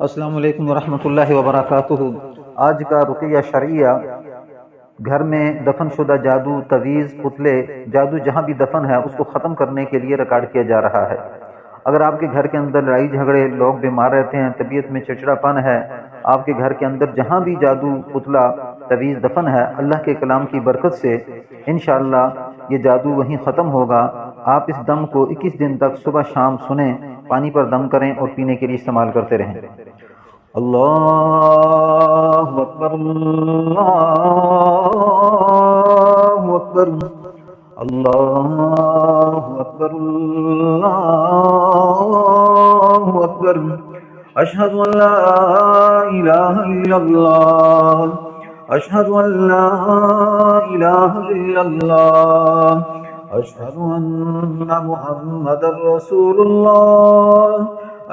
अस्सलामु अलैकुम वरहमतुल्लाहि वबरकातुहू। आज का रुक़िया शरइया, घर में दफन शुदा जादू, तवीज़, पुतले, जादू जहाँ भी दफन है उसको ख़त्म करने के लिए रिकॉर्ड किया जा रहा है। अगर आपके घर के अंदर लड़ाई झगड़े, लोग बीमार रहते हैं, तबीयत में चिड़चिड़ापन है, आपके घर के अंदर जहाँ भी जादू, पुतला, तवीज़ दफन है, अल्लाह के कलाम की बरकत से इंशाअल्लाह ये जादू वहीं ख़त्म होगा। आप इस दम को 21 दिन तक सुबह शाम सुने, पानी पर दम करें और पीने के लिए इस्तेमाल करते रहें। अल्लाहु अकबर, अल्लाहु अकबर, अल्लाहु अकबर, अल्लाहु अकबर। अशहदु अल्ला इलाहा इल्लल्लाह, अशहदु अल्ला इलाहा इल्लल्लाह, अशहदु अन्ना मुहम्मदर रसूलुल्लाह,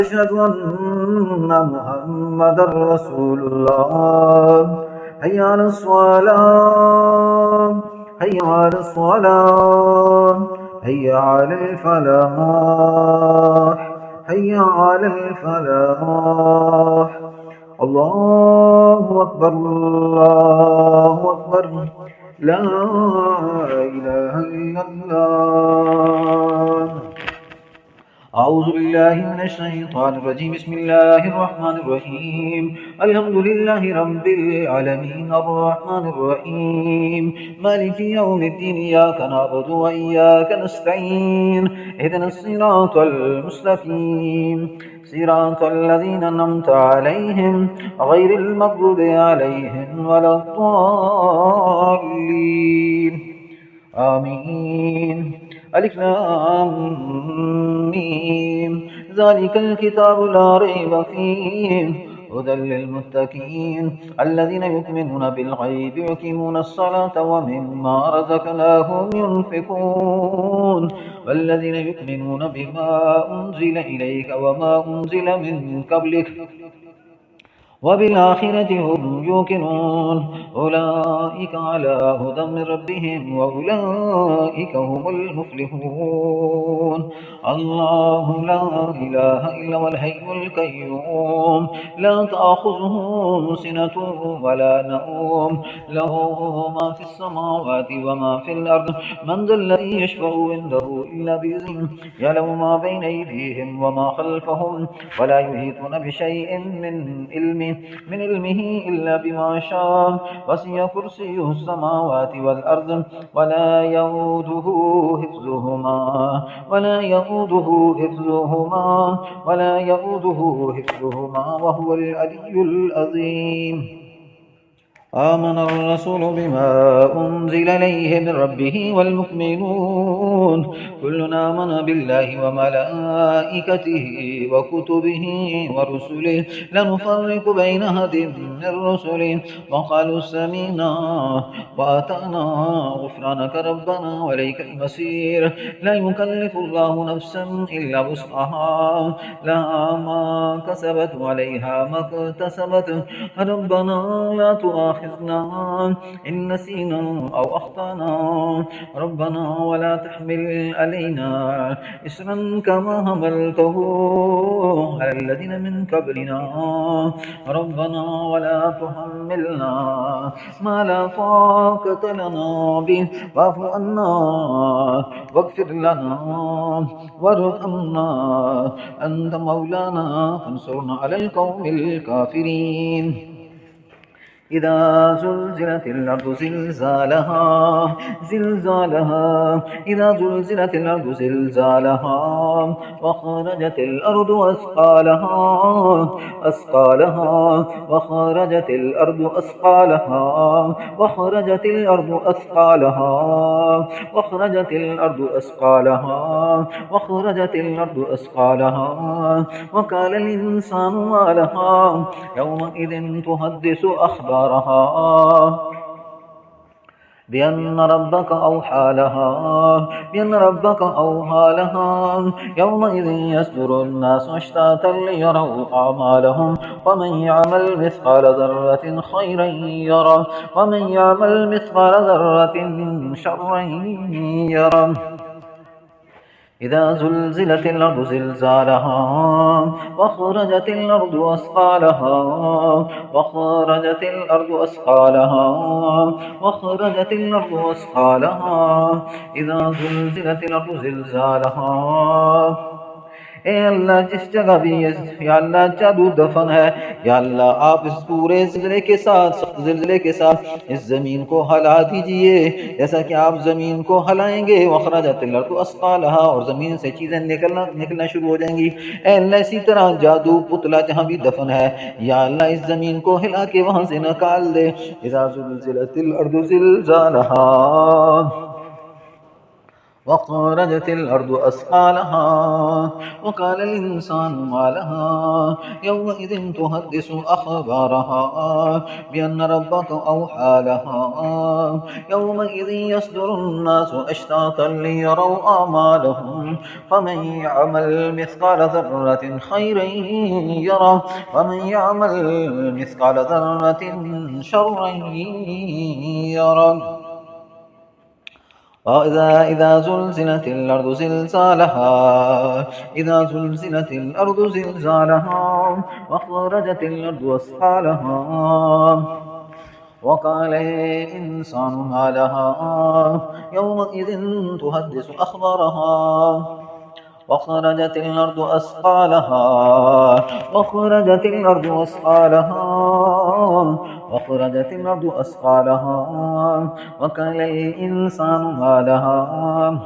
अशहदु अन्ना मुहम्मदर रसूलुल्लाह। हय्या अलस सलाह, हय्या अलस सलाह, हय्या अलल फलाह, हय्या अलल फलाह। अल्लाहु अकबर, अल्लाहु अकबर, ला इलाहा इल्लल्लाह। औज़ु बिल्लाहि मिनश शैतानिर रजीम। बिस्मिल्लाहिर रहमानिर रहीम। अल्हम्दुलिल्लाहि रब्बिल आलमीन, अर्रहमानिर रहीम, मालिकि यौमिद्दीन। इय्याका नअबुदु व इय्याका नस्तईन। इहदिनस सिरातल मुस्तकीम, सिरातल लज़ीना अनअमता अलैहिम, गैरिल मग़्दूबि अलैहिम वलद्दाल्लीन। आमीन। अलिफ लाम मीम, ज़ालिकल किताबु ला रैब फ़ीह, हुदल लिलमुत्तक़ीन, अल्लज़ीना युमिनूना बिल ग़ैबि व युक़ीमूनस सलाता व मिम्मा रज़क़नाहुम युनफ़िक़ून, वल्लज़ीना युमिनूना बिमा उन्ज़िला इलैका व मा उन्ज़िला मिन क़ब्लिक वबिलआखिरति हुम यूक़िनून। उलाइका अला हुदम मिन रब्बिहिम व उलाइका हुमुल मुफ़्लिहून। अल्लाहु ला इलाहा इल्ला हुवल हय्युल क़य्यूम, ला तअख़ुज़ुहु सिनतुन व ला नौम, लहू मा फ़िस समावाति व मा फ़िल अर्ज़, मन ज़ल्लज़ी यशफ़अु इंदहु इल्ला बिइज़्निहि, यअलमु मा बैन अयदीहिम व मा ख़ल्फ़हुम, व ला युहीतूना बिशैइन मिन इल्मिही इल्ला बिमा शाअ, वसिअ कुर्सियुहु अस्समावाति वल अर्ज़, व ला यऊदुहु हिफ़्ज़ुहुमा, व ला यऊदुहु हिफ़्ज़ुहुमा, व ला यऊदुहु हिफ़्ज़ुहुमा, व हुवल अलिय्युल अज़ीम। आमन अर्रसूलु बिमा उन्ज़िला इलैहि मिन रब्बिही वल मुमिनून, कुल्लुन आमन बिल्लाहि व मलाइकतिही व कुतुबिही व रुसुलिही, ला नुफ़र्रिक़ु बैन अहदिन मिन रुसुलिही, व क़ालू समिअना व अताअना ग़ुफ़्रानक रब्बना व इलैकल मसीर। ला युकल्लिफ़ुल्लाहु नफ़्सन इल्ला वुस्अहा, लहा मा कसबत व अलैहा मा इक्तसबत। रब्बना ला तुआख़िज़ना इन नसीना औ अख़्ताना, रब्बना व ला तहमिल अलैना इस्रन कमा हमलतहु अलल लज़ीना मिन क़ब्लिना, रब्बना व ला तुहम्मिलना मा ला ताक़त लना बिहि, वाअफ़ु अन्ना वग़फ़िर लना वरहमना, अन्त मौलाना फ़ंसुरना अलल क़ौमिल काफ़िरीन। इज़ा ज़ुल्ज़िलतिल अर्दु ज़िल्ज़ालहा, ज़िल्ज़ालहा, इज़ा ज़ुल्ज़िलतिल अर्दु ज़िल्ज़ालहा, व अख़रजतिल अर्दु अस्क़ालहा, अस्क़ालहा, व अख़रजतिल अर्दु अस्क़ालहा, व अख़रजतिल अर्दु अस्क़ालहा, व अख़रजतिल अर्दु अस्क़ालहा, व अख़रजतिल अर्दु अस्क़ालहा, व क़ालल इंसानु मा लहा यौमइज़िन तुहद्दिसु अख़बारहा बिअन्न रब्बक औहा लहा, बिअन्न रब्बक औहा लहा, यौमइज़िन यस्दुरुन नासु अश्तातन लियरौ अअमालहुम, वमन यअमल मिस्क़ाल ज़र्रतिन ख़ैरन यरह, वमन यअमल मिस्क़ाल ज़र्रतिन शर्रन यरह। إذا زلزلت الأرض زلزالها وأخرجت الأرض أثقالها وأخرجت الأرض أثقالها وأخرجت الأرض أثقالها إذا زلزلت الأرض زلزالها। ए अल्लाह, जिस जगह भी या अल्लाह जादू दफन है, या अल्लाह आप इस पूरे जिले के साथ, जिले के साथ इस जमीन को हिला दीजिए जैसा कि आप जमीन को हिलाएंगे। वखराजतिल अर्दु अस्कालहा, और जमीन से चीजें निकलना शुरू हो जाएंगी। ए अल्लाह, इसी तरह जादू पुतला जहाँ भी दफन है, या अल्लाह इस जमीन को हिला के वहां से निकाल दे। इज़ा ज़ुलज़िलतिल अर्दु ज़िलज़ालहा وأخرجت الأرض أثقالها وقال الإنسان ما لها يومئذ تحدث أخبارها بأن ربك أوحى لها يومئذ يصدر الناس أشتاتا ليروا أعمالهم فمن يعمل مثقال ذرة خيرا يره ومن يعمل مثقال ذرة شرا يره إذا زلزلت الأرض زلزالها إذا زلزلت الأرض زلزالها وأخرجت الأرض أثقالها وقال الإنسان ما لها يومئذ تحدث أخبارها وأخرجت الأرض أثقالها وأخرجت الأرض أثقالها وأخرجت الأرض أثقالها وقال الإنسان ما لها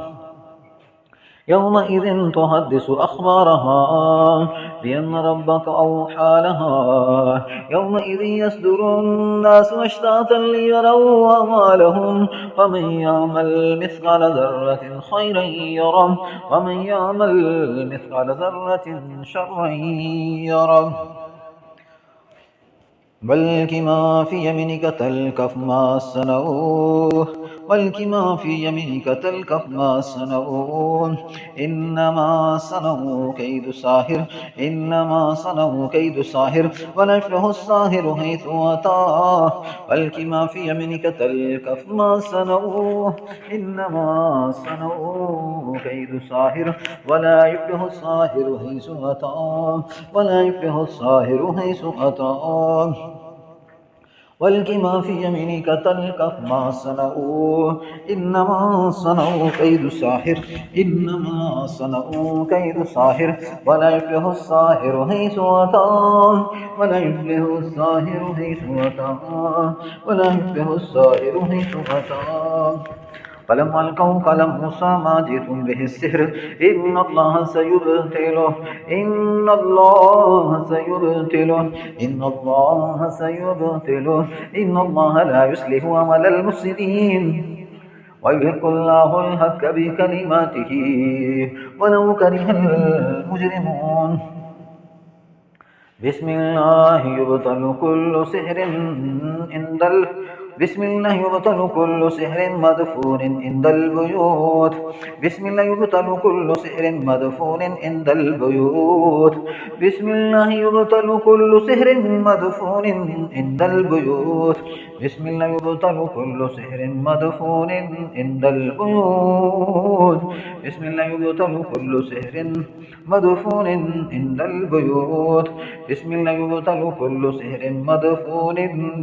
يومئذ تحدث أخبارها بأن ربك أوحى لها يومئذ يصدر الناس أشتاتا ليروا أعمالهم فمن يعمل مثقال ذرة خيرا يره ومن يعمل مثقال ذرة شرا يره بل ما في يمينك تلقف ما صنعوا بل ما في يمينك تلقف ما صنعوا إنما صنعوا كيد ساحر إنما صنعوا كيد ساحر ولا يفلح الساحر حيث أتى بل ما في يمينك تلقف ما صنعوا إنما صنعوا كيد ساحر ولا يفلح الساحر حيث أتى ولا يفلح الساحر حيث أتى والقما في يمينك تلقف ما صنعوا إنما صنعوا كيد ساحر إنما صنعوا كيد ساحر ولا يفلح الساحر حيث أتى ولا يفلح الساحر حيث أتى ولا يفلح الساحر حيث أتى فلما ألقوا قال موسى ما جئتم به السحر إن الله سيبطله إن الله سيبطله إن الله سيبطله إن الله لا يصلح عمل المفسدين ويحق الله الحق بكلماته ولو كره المجرمون بسم الله يبطل كل سحر بسم الله يبطل كل سحر مدفون عند البيوت بسم الله يبطل كل سحر مدفون عند البيوت بسم الله يبطل كل سحر مدفون عند البيوت بسم الله يبطل كل سحر مدفون عند البيوت بسم الله يبطل كل سحر مدفون عند البيوت بسم الله يبطل كل سحر مدفون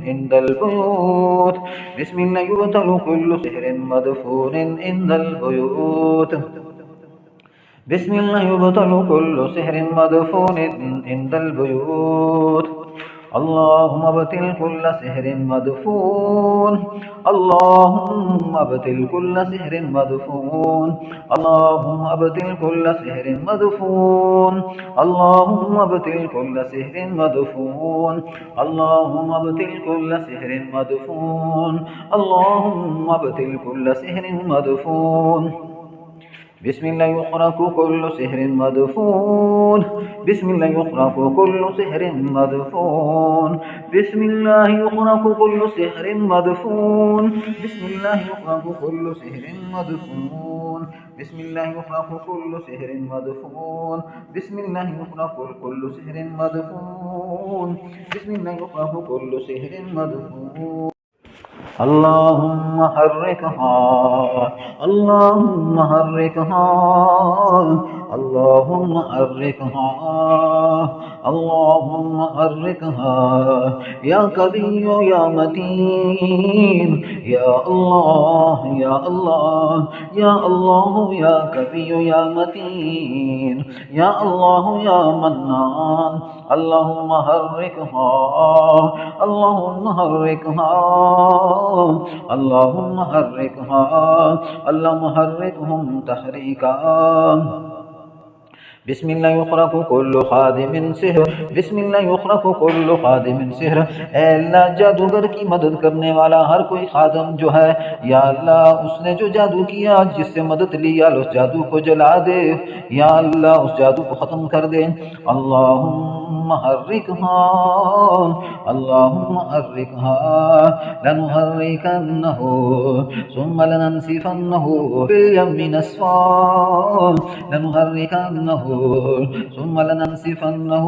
عند البيوت بسم الله يبطل كل سحر مدفون عند البيوت بسم الله يبطل كل سحر مدفون عند البيوت اللهم ابطل كل سحر مدفون اللهم ابطل كل سحر مدفون اللهم ابطل كل سحر مدفون اللهم ابطل كل سحر مدفون اللهم ابطل كل سحر مدفون اللهم ابطل كل سحر مدفون بسم الله يخرق كل سحر مدفون بسم الله يخرق كل سحر مدفون بسم الله يخرق كل سحر مدفون بسم الله يخرق كل سحر مدفون بسم الله يخرق كل سحر مدفون بسم الله يخرق كل سحر مدفون بسم الله يخرق كل سحر مدفون اللهم حركها اللهم حركها اللهم حركها اللهم حركها يا قوي يا متين يا الله يا الله يا الله يا قوي يا متين يا الله يا منان اللهم حركها اللهم حركها اللهم حركها اللهم حركهم تحريكا بسم اللہ یخرق کل خادم سحر بسم اللہ یخرق کل خادم سحر اے اللہ جادوگر کی مدد کرنے والا ہر کوئی خادم جو ہے یا اللہ اس نے جو جادو کیا جس سے مدد لی یا اس جادو کو جلا دے یا اللہ اس جادو کو ختم کر دے اللہم حرکها اللہم حرکها لنحرکنه ثم لننسفنه في اليم نسفا لنحرکنه ثم لننسفنه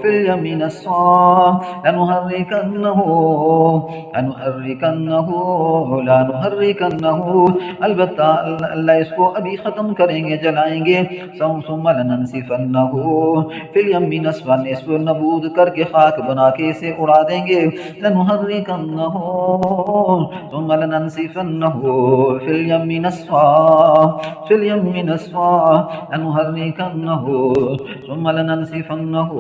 في اليم نسفا لنحركنه لا نحركنه البتہ اللہ اس کو ابھی ختم کریں گے جلائیں گے ثم لننسفنه في اليم نسفا اس کو نبود کر کے خاک بنا کے اسے اڑا دیں گے لنحركنه ثم لننسفنه في اليم نسفا في اليم نسفا لنحركنه ثم لننسفنه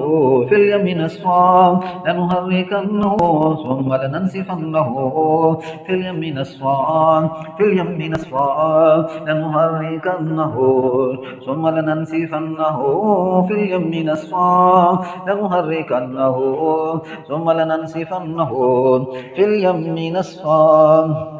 في اليم نسفا لنحركنه ثم لننسفنه في اليم نسفا في اليم نسفا لنحركنه ثم لننسفنه في اليم نسفا لنحركنه ثم لننسفنه في اليم نسفا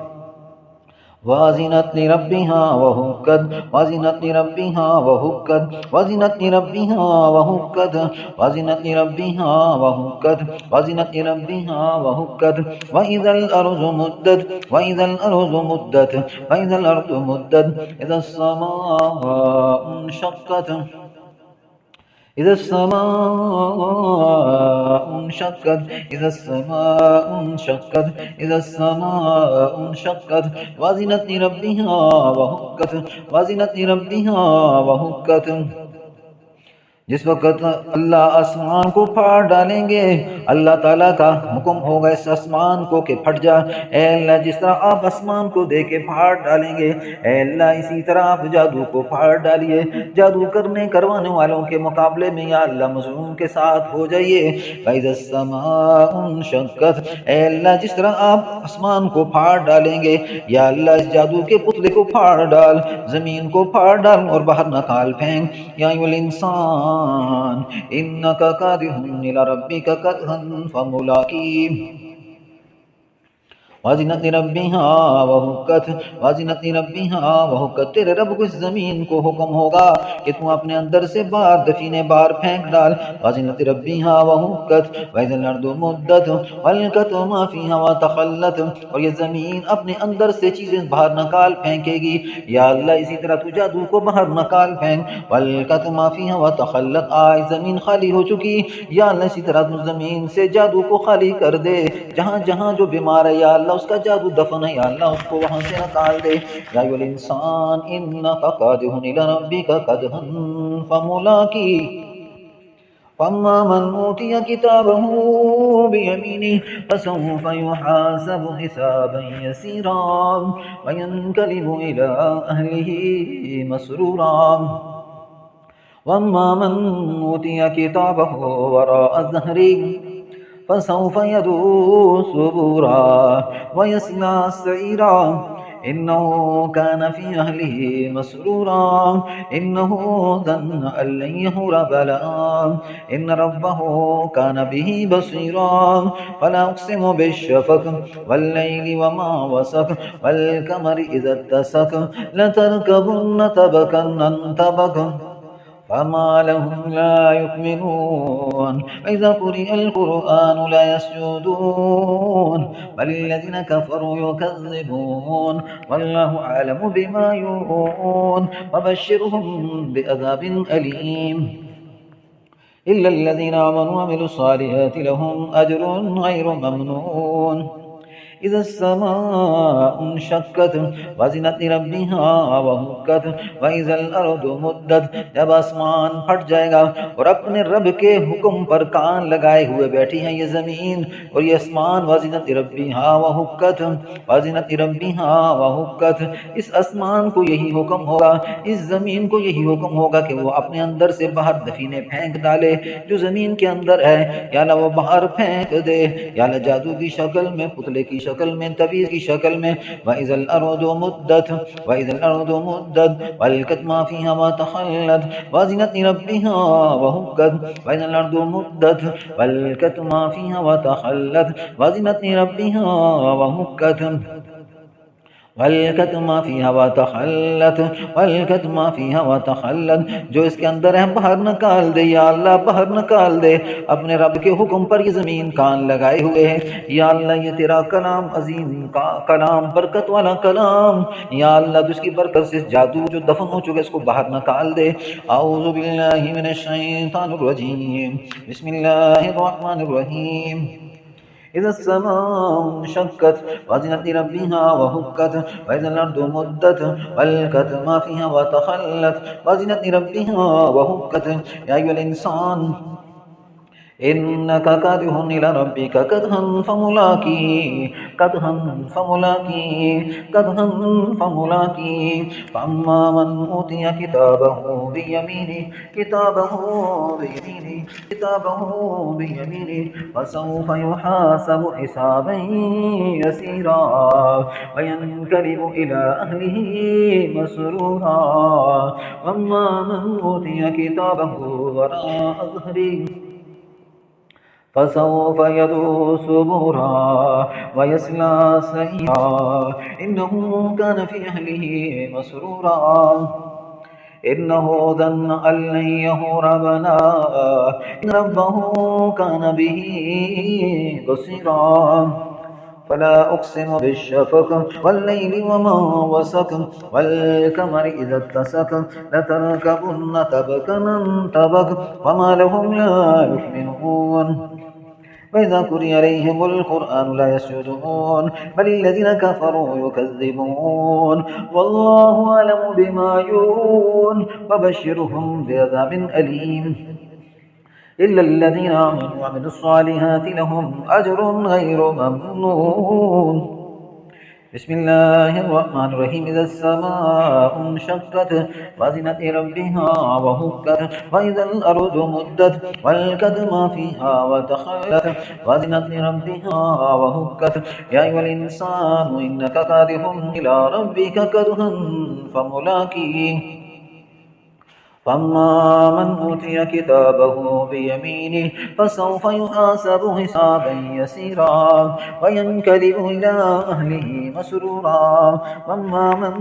وازنت لربها وهكت وازنت لربها وهكت وازنت لربها وهكت وازنت لربها وهكت وازنت لربها وهكت وإذا الأرض مدت وإذا الأرض مدت وإذا الأرض مدت إذا السماء انشقت إذا السماء انشقت إذا السماء انشقت إذا السماء انشقت وازنت لربها وهكت وازنت لربها وهكت جس وقت اللہ آسمان کو پھاڑ ڈالیں گے اللہ تعالیٰ کا حکم ہوگا اس آسمان کو کہ پھٹ جا اے اللہ جس طرح آپ آسمان کو دے کے پھاڑ ڈالیں گے اے اللہ اسی طرح آپ جادو کو پھاڑ ڈالیے جادو کروانے والوں کے مقابلے میں یا اللہ مظلوم کے ساتھ ہو جائیے فَإِذَا السَّمَاءُ انشَقَّتْ اے اللہ جس طرح آپ آسمان کو پھاڑ ڈالیں گے یا اللہ اس جادو کے پتلے کو پھاڑ ڈال زمین کو پھاڑ ڈال اور باہر نکال پھینک یا ایھا الانسان انک کادح الی ربک کدحا فملاقیہ وازنت لربها وهكت وازنت لربها وهكت تیرے رب کو اس زمین کو حکم ہوگا کہ تو اپنے اندر سے بار دفینے بار پھینک ڈال وازنت لربها وهكت واذا الارض مدت والقت ما فيها وتخلت اور یہ زمین اپنے اندر سے چیزیں باہر نکال پھینکے گی یا اللہ اسی طرح تو جادو کو باہر نکال پھینک والقت ما فيها وتخلت آج زمین خالی ہو چکی یا اللہ اسی طرح تو زمین سے جادو کو خالی کر دے جہاں جہاں جو بیمار ہے یا اللہ اس کا جادو دفن ہے یا اللہ اس کو وہاں سے نکال دے یا ایھا الانسان انک کادح الی ربک کدحا فملاقیہ فاما من اوتی کتابہ بیمینہ فسوف یحاسب حسابا یسیرا وینقلب الی اہلہ مسرورا واما من اوتی کتابہ وراء ظہرہ فسوف يدعو ثبورا ويصلى سعيرا إنه كان في أهله مسرورا إنه ظن أن لن يحور بلى إن ربه كان به بصيرا فلا أقسم بالشفق والليل وما وسق والقمر إذا اتسق لتركبن طبقا عن طبق فما لهم لا يؤمنون وإذا قرئ القرآن لا يسجدون بل الذين كفروا يكذبون والله أعلم بما يوعون وبشرهم بعذاب أليم إلا الذين آمنوا وعملوا الصالحات لهم أجر غير ممنون इज़ा अस्समाउ इंशक्कत वज़िनत लिरब्बिहा वहुक्कत व इज़ल अर्दु मुद्दत। जब आसमान फट जाएगा और अपने रब के हुक्म पर कान लगाए हुए बैठी है ये ज़मीन और ये आसमान। वज़िनत लिरब्बिहा वहुक्कत वज़िनत लिरब्बिहा वहुक्कत। इस आसमान को यही हुक्म होगा, इस ज़मीन को यही हुक्म होगा कि वो अपने अंदर से बाहर दफीने फेंक डाले जो ज़मीन के अंदर है, या वो बाहर फेंक दे, या जादू की शक्ल में, पुतले की शक्ल में, तवीज़ की शक्ल में। वइज़ल अर्दु मुद्दत वइज़ल अर्दु मुद्दत वअल्क़त मा फ़ीहा व तख़ल्लत वज़िनत लिरब्बिहा वहुक्कत वइज़ल अर्दु मुद्दत वअल्क़त मा फ़ीहा व तख़ल्लत वज़िनत लिरब्बिहा वहुक्कत वल्कत मा फ़ीहा व तख़ल्लत वल्कत मा फ़ीहा व तख़ल्लत। जो इसके अंदर है बाहर निकाल दे या अल्लाह, बाहर निकाल दे। अपने रब के हुक्म पर ये ज़मीन कान लगाए हुए है। या अल्लाह ये तेरा कलाम अजीम का कलाम, बरकत वाला कलाम, या अल्लाह जिसकी बरकत से जादू जो दफन हो चुके इसको बाहर निकाल दे। औज़ु बिल्लाहि मिनश शैतानिर रजीम, बिस्मिल्लाहिर रहमानिर रहीम। इज़ा अस्समाउ इंशक्कत वज़िनत लिरब्बिहा वहुक्कत वइज़ल अर्दु मुद्दत वअल्क़त मा फ़ीहा व तख़ल्लत वज़िनत लिरब्बिहा वहुक्कत। या अय्युहल इंसान इन्नका कादिहुन इला रब्बिका कदहन फमुलाकी कदहन फमुलाकी कदहन फमुलाकी। फअम्मा मन ऊतिया किताबहु बियमीनिही किताबहु बियमीनिही किताबहु बियमीनिही फसौफ़ युहासबु हिसाबन यसीरा वयन्क़लिबु इला अहलिही मसरूरा। वअम्मा मन ऊतिया किताबहु वराअ ज़हरिही फसौफ़ यदऊ सुबुरा वयस्ला सईरा इन्नहु कान फ़ी अहलिही मसरूरा इन्नहु ज़न्न अन लन यहूर बना इन रब्बहु कान बिही बसीरा। फला उक़्सिमु बिश्शफ़क़ वल्लैलि वमा वसक़ वल्क़मरि इज़ा इत्तसक़ लतरकबुन्न तबक़न अन तबक़ वमा लहुम ला युमिनून वइज़ा कुरिअ अलैहिमुल क़ुरआनु ला यसजुदून बलिल्लज़ीना कफ़रू युकज़्ज़िबून वल्लाहु अअलमु बिमा यूऊन वबश्शिरहुम बिअज़ाबिन अलीम। इल्लल्लज़ीना आमनू वअमिलुस्सालिहाति लहुम अज्रुन गैरु ममनून। बिस्मिल्लाहिर्रहमानिर्रहीम। इज़ा अस्समाउ इंशक्कत वज़िनत लिरब्बिहा वहुक्कत वइज़ल अर्दु मुद्दत वअल्क़त मा फ़ीहा व तख़ल्लत वज़िनत लिरब्बिहा वहुक्कत। या अय्युहल इंसानु इन्नका कादिहुन इला रब्बिका कदहन फमुलाक़ीह। फअम्मा मन ऊतिया किताबहु बियमीनिही फसौफ़ युहासबु हिसाबन यसीरा वयन्क़लिबु इला अहलिही मसरूरा। वअम्मा मन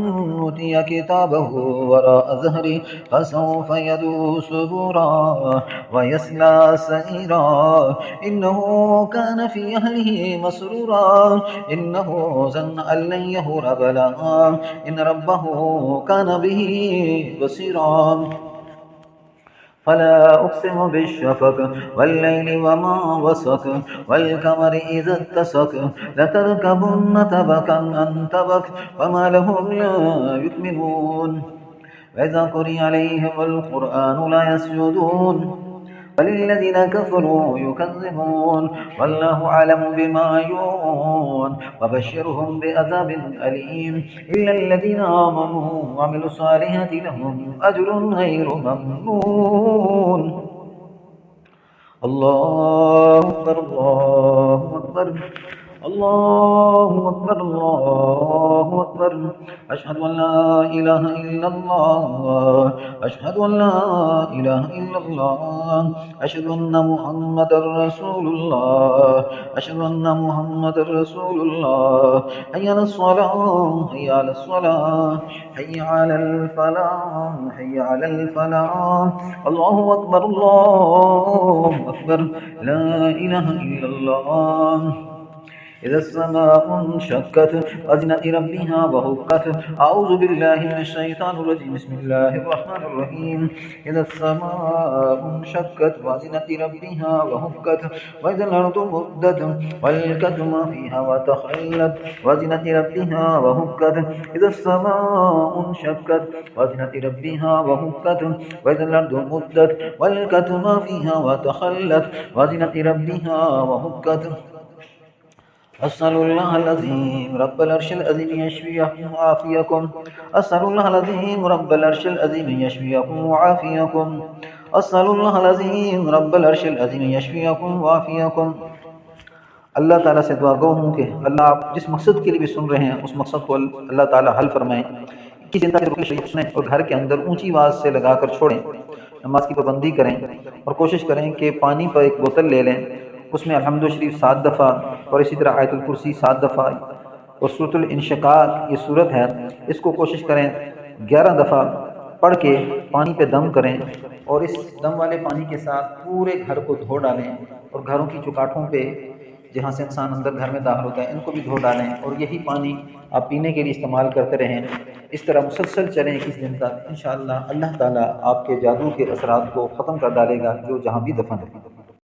ऊतिया किताबहु वराअ ज़हरिही फसौफ़ यदऊ सुबुरा वयस्ला सईरा इन्नहु कान फ़ी अहलिही मसरूरा इन्नहु ज़न्न अन लन यहूर बला इन रब्बहु कान बिही बसीरा। फला उक़्सिमु बिश्शफ़क़ वल्लैलि वमा वसक़ वल्क़मरि इज़ा इत्तसक़ लतरकबुन्न तबक़न अन तबक़ वमा लहुम ला युमिनून वइज़ा कुरिअ अलैहिमुल क़ुरआनु ला यसजुदून बलिल्लज़ीना कफ़रू युकज़्ज़िबून वल्लाहु अअलमु बिमा यूऊन वबश्शिरहुम बिअज़ाबिन अलीम। इल्लल्लज़ीना आमनू वअमिलुस्सालिहाति लहुम अज्रुन गैरु ममनून। अल्लाहु अकबर अल्लाहु अकबर अल्लाहु अकबर अल्लाहु अकबर। अशहदु अन ला इलाहा इल्लल्लाह अशहदु अन ला इलाहा इल्लल्लाह अशहदु अन्न मुहम्मदर रसूलुल्लाह अशहदु अन्न मुहम्मदर रसूलुल्लाह। हय्य अलस सलाह हय्य अलस सलाह हय्य अलल फलाह हय्य अलल फलाह। अल्लाहु अकबर अल्लाहु अकबर ला इलाहा इल्लल्लाह। إذا السماء انشقت وأذنت لربها وحقت. أعوذ بالله من الشيطان الرجيم. بسم الله الرحمن الرحيم. إذا السماء انشقت وأذنت لربها وحقت وإذا الأرض مدت والكت ما فيها وتخلت وأذنت لربها وحقت. إذا السماء انشقت وأذنت لربها وحقت وإذا الأرض مدت والكت ما فيها وتخلت وأذنت لربها وحقت. أسأل الله العظيم رب العرش العظيم يشفيكم ويعافيكم. أسأل الله العظيم رب العرش العظيم يشفيكم ويعافيكم. أسأل الله العظيم رب العرش العظيم يشفيكم ويعافيكم. اللہ تعالیٰ سے دعا گو ہوں کہ اللہ آپ جس مقصد کے لیے بھی سن رہے ہیں اس مقصد کو اللہ تعالیٰ حل فرمائیں. کی زندہ کے رکن شریف سنیں اور گھر کے اندر اونچی آواز سے لگا کر چھوڑیں. نماز کی پابندی کریں اور کوشش کریں کہ پانی پر ایک بوتل لے لیں، اس میں الحمد شریف 7 دفعہ اور اسی طرح آیت الکرسی 7 دفعہ اور سورۃ الانشقاق یہ صورت ہے، اس کو کوشش کریں 11 دفعہ پڑھ کے پانی پہ دم کریں اور اس دم والے پانی کے ساتھ پورے گھر کو دھو ڈالیں اور گھروں کی چوکاٹھوں پہ جہاں سے انسان اندر گھر میں داخل ہوتا ہے ان کو بھی دھو ڈالیں اور یہی پانی آپ پینے کے لیے استعمال کرتے رہیں. اس طرح مسلسل چلیں 21 دن تک. انشاءاللہ اللہ تعالیٰ آپ کے جادو کے اثرات کو ختم کر ڈالے گا جو جہاں بھی دفن ہے.